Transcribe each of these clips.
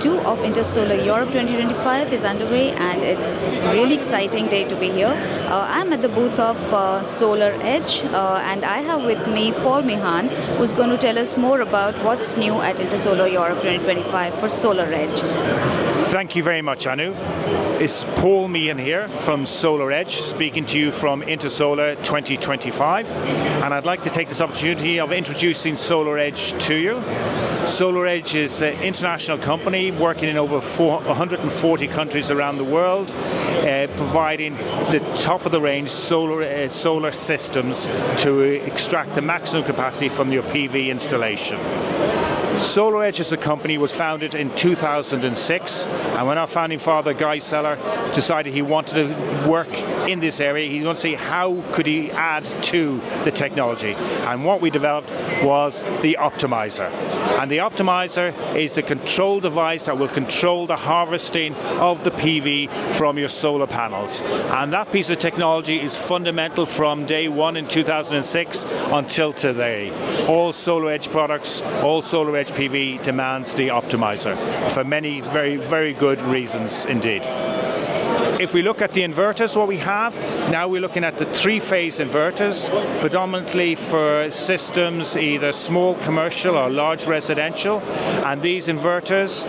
2022 of Intersolar Europe 2025 is underway, and it's a really exciting day to be here. I'm at the booth of SolarEdge, and I have with me Paul Meehan, who's going to tell us more about what's new at Intersolar Europe 2025 for SolarEdge. Thank you very much, Anu. It's Paul Meehan here from SolarEdge, speaking to you from Intersolar 2025, and I'd like to take this opportunity of introducing SolarEdge to you. SolarEdge is an international company working in over 140 countries around the world, providing the top-of-the-range solar systems to extract the maximum capacity from your PV installation. SolarEdge as a company was founded in 2006, and when our founding father, Guy Seller, decided he wanted to work in this area, he wanted to see how could he add to the technology. And what we developed was the optimizer. And the optimizer is the control device that will control the harvesting of the PV from your solar panels. And that piece of technology is fundamental from day one in 2006 until today. All SolarEdge products, all SolarEdge PV demands the optimizer for many very, very good reasons indeed. If we look at the inverters, what we have, now we're looking at the three-phase inverters, predominantly for systems either small commercial or large residential, and these inverters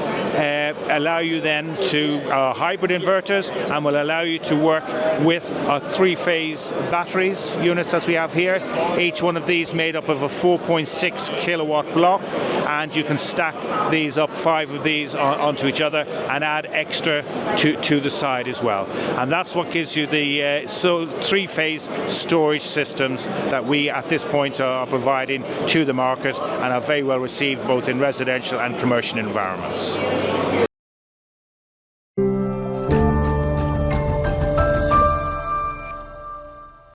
allow you then to, hybrid inverters, and will allow you to work with our three-phase batteries units as we have here. Each one of these made up of a 4.6 kilowatt block, and you can stack these up, 5 of these onto each other, and add extra to the side as well. And that's what gives you the three-phase storage systems that we at this point are providing to the market and are very well received both in residential and commercial environments.